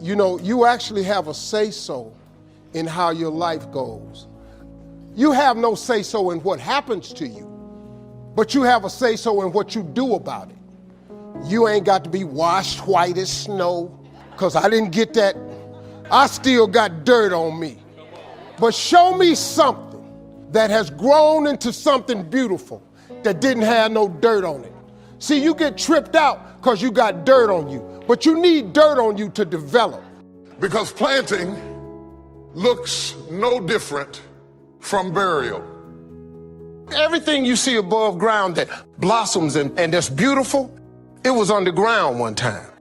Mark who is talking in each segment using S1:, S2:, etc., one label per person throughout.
S1: You know, you actually have a say-so in how your life goes. You have no say-so in what happens to you, but you have a say-so in what you do about it. You ain't got to be washed white as snow, because I didn't get that. I still got dirt on me. But show me something that has grown into something beautiful that didn't have no dirt on it. See, you get tripped out because you got dirt on you, but you need dirt on you to develop.
S2: Because planting looks no different from burial.
S1: Everything you see above ground that blossoms and that's beautiful, it was underground one time.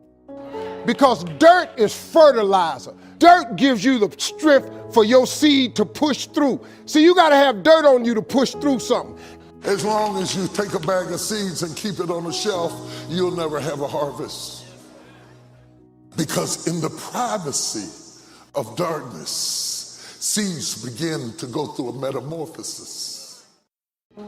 S1: Because dirt is fertilizer. Dirt gives you the strength for your seed to push through. See, you gotta have dirt on you to push through something.
S2: As long as you take a bag of seeds and keep it on the shelf, you'll never have a harvest. Because in the privacy of darkness, seeds begin to go through a metamorphosis.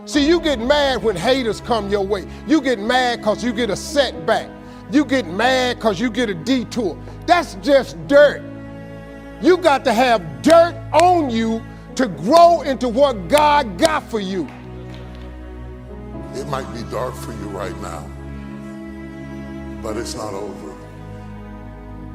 S1: See, you get mad when haters come your way. You get mad because you get a setback. You get mad because you get a detour. That's just dirt. You got to have dirt on you to grow into what God got for you.
S2: It might be dark for you right now, but it's not over.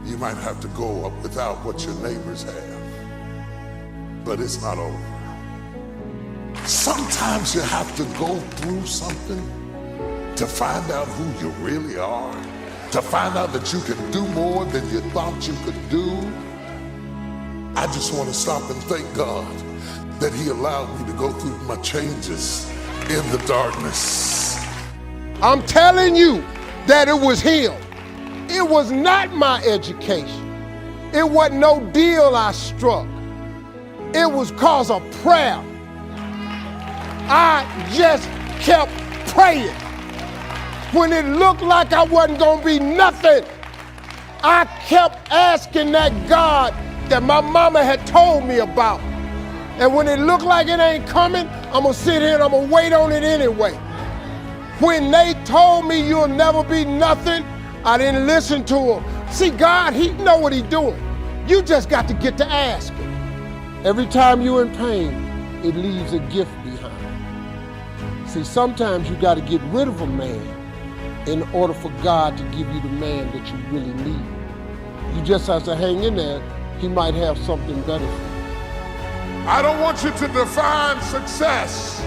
S2: You might have to go up without what your neighbors have, but it's not over. Sometimes you have to go through something to find out who you really are, to find out that you can do more than you thought you could do. I just want to stop and thank God that He allowed me to go through my changes in the darkness.
S1: I'm telling you that it was Him. It was not my education. It wasn't no deal I struck. It was cause of prayer. I just kept praying. When it looked like I wasn't gonna be nothing, I kept asking that God that my mama had told me about. And when it looked like it ain't coming, I'm gonna sit here and I'm gonna wait on it anyway. When they told me you'll never be nothing, I didn't listen to them. See, God, He know what He's doing. You just got to get to asking. Every time you're in pain, it leaves a gift behind. See, sometimes you got to get rid of a man in order for God to give you the man that you really need. You just have to hang in there. He might have something better for you.
S2: I don't want you to define success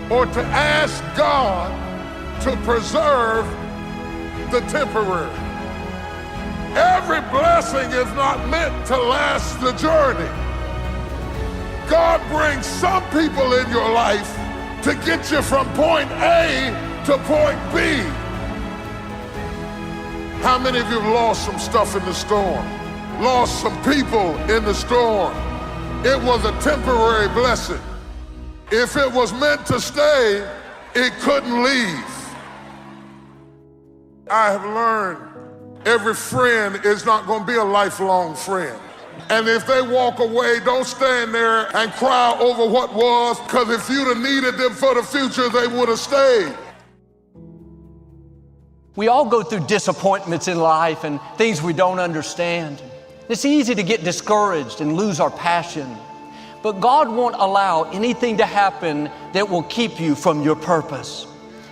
S2: or to ask God to preserve the temporary. Every blessing is not meant to last the journey. God brings some people in your life to get you from point A to point B. How many of you have lost some stuff in the storm? Lost some people in the storm? It was a temporary blessing. If it was meant to stay, it couldn't leave. I have learned every friend is not going to be a lifelong friend. And if they walk away, don't stand there and cry over what was, because if you'd have needed them for the future, they would have stayed.
S3: We all go through disappointments in life and things we don't understand. It's easy to get discouraged and lose our passion. But God won't allow anything to happen that will keep you from your purpose.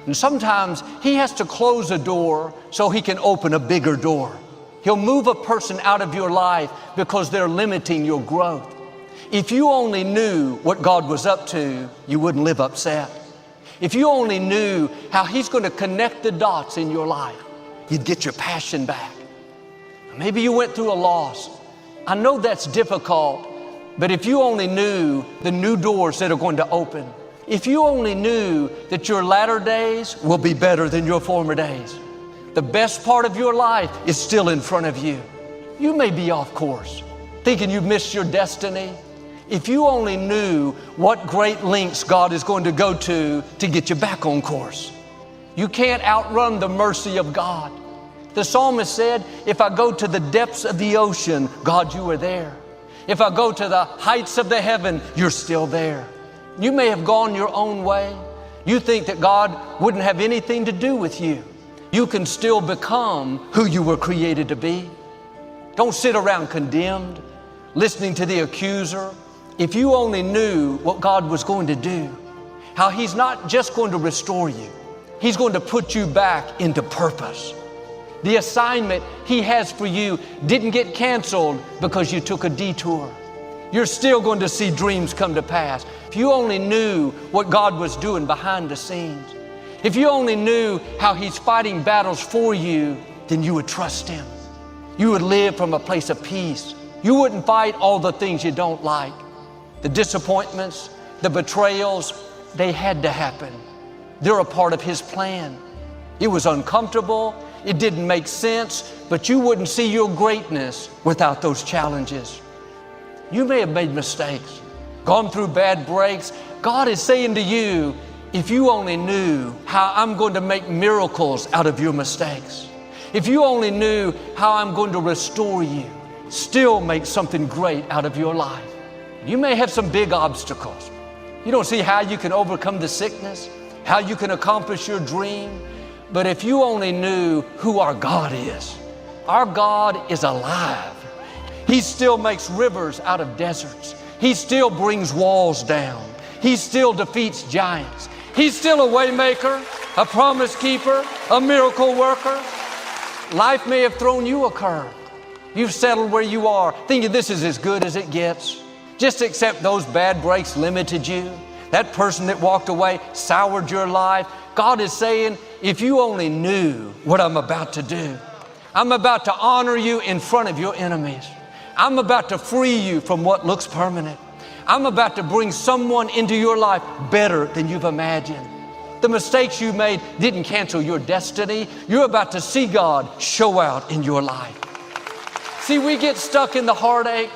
S3: And sometimes He has to close a door so He can open a bigger door. He'll move a person out of your life because they're limiting your growth. If you only knew what God was up to, you wouldn't live upset. If you only knew how He's going to connect the dots in your life, you'd get your passion back. Maybe you went through a loss. I know that's difficult, but if you only knew the new doors that are going to open, if you only knew that your latter days will be better than your former days, the best part of your life is still in front of you. You may be off course, thinking you've missed your destiny. If you only knew what great lengths God is going to go to get you back on course. You can't outrun the mercy of God. The psalmist said, if I go to the depths of the ocean, God, you are there. If I go to the heights of the heaven, you're still there. You may have gone your own way. You think that God wouldn't have anything to do with you. You can still become who you were created to be. Don't sit around condemned, listening to the accuser. If you only knew what God was going to do, how He's not just going to restore you, He's going to put you back into purpose. The assignment He has for you didn't get canceled because you took a detour. You're still going to see dreams come to pass. If you only knew what God was doing behind the scenes, if you only knew how He's fighting battles for you, then you would trust Him. You would live from a place of peace. You wouldn't fight all the things you don't like. The disappointments, the betrayals, they had to happen. They're a part of His plan. It was uncomfortable. It didn't make sense, but you wouldn't see your greatness without those challenges. You may have made mistakes, gone through bad breaks. God is saying to you, if you only knew how I'm going to make miracles out of your mistakes, if you only knew how I'm going to restore you, still make something great out of your life. You may have some big obstacles. You don't see how you can overcome the sickness, how you can accomplish your dream. But if you only knew who our God is alive. He still makes rivers out of deserts. He still brings walls down. He still defeats giants. He's still a way maker, a promise keeper, a miracle worker. Life may have thrown you a curve. You've settled where you are, thinking this is as good as it gets. Just accept those bad breaks limited you. That person that walked away soured your life. God is saying, if you only knew what I'm about to do, I'm about to honor you in front of your enemies. I'm about to free you from what looks permanent. I'm about to bring someone into your life better than you've imagined. The mistakes you made didn't cancel your destiny. You're about to see God show out in your life. See, we get stuck in the heartache,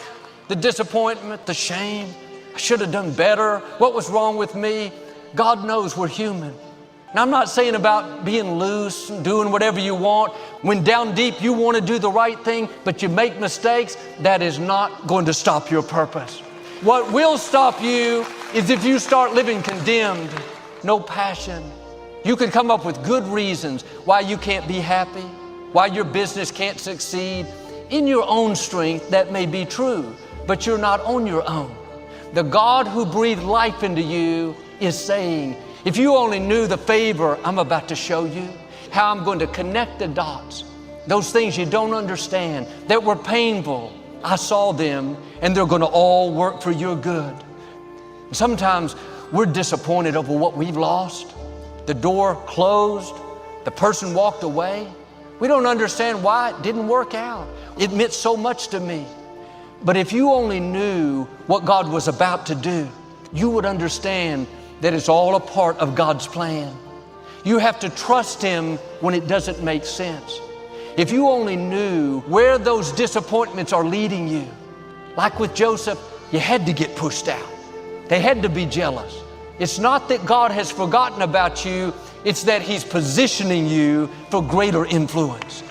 S3: the disappointment, the shame. I should have done better. What was wrong with me? God knows we're human. Now, I'm not saying about being loose and doing whatever you want. When down deep you want to do the right thing, but you make mistakes, that is not going to stop your purpose. What will stop you is if you start living condemned, no passion. You can come up with good reasons why you can't be happy, why your business can't succeed. In your own strength, that may be true, but you're not on your own. The God who breathed life into you is saying, if you only knew the favor I'm about to show you, how I'm going to connect the dots, those things you don't understand that were painful, I saw them and they're going to all work for your good. Sometimes we're disappointed over what we've lost. The door closed, the person walked away. We don't understand why it didn't work out. It meant so much to me. But if you only knew what God was about to do, you would understand that it's all a part of God's plan. You have to trust Him when it doesn't make sense. If you only knew where those disappointments are leading you, like with Joseph, you had to get pushed out. They had to be jealous. It's not that God has forgotten about you, it's that He's positioning you for greater influence.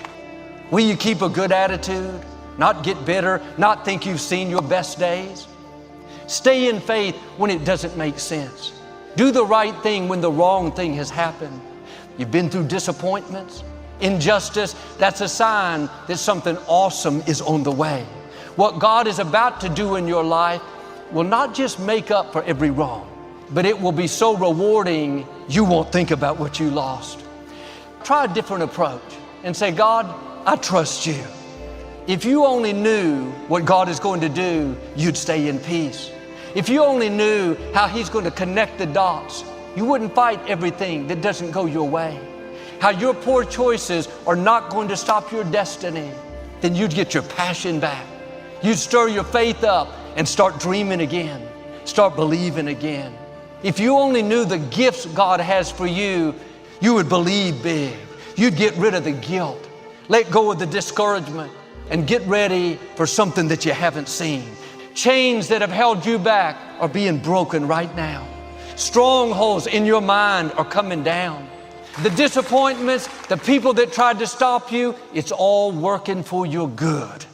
S3: Will you keep a good attitude, not get bitter, not think you've seen your best days? Stay in faith when it doesn't make sense. Do the right thing when the wrong thing has happened. You've been through disappointments, injustice. That's a sign that something awesome is on the way. What God is about to do in your life will not just make up for every wrong, but it will be so rewarding you won't think about what you lost. Try a different approach and say, God, I trust you. If you only knew what God is going to do, you'd stay in peace. If you only knew how He's going to connect the dots, you wouldn't fight everything that doesn't go your way. How your poor choices are not going to stop your destiny, then you'd get your passion back. You'd stir your faith up and start dreaming again, start believing again. If you only knew the gifts God has for you, you would believe big. You'd get rid of the guilt, let go of the discouragement, and get ready for something that you haven't seen. Chains that have held you back are being broken right now. Strongholds in your mind are coming down. The disappointments, the people that tried to stop you, it's all working for your good.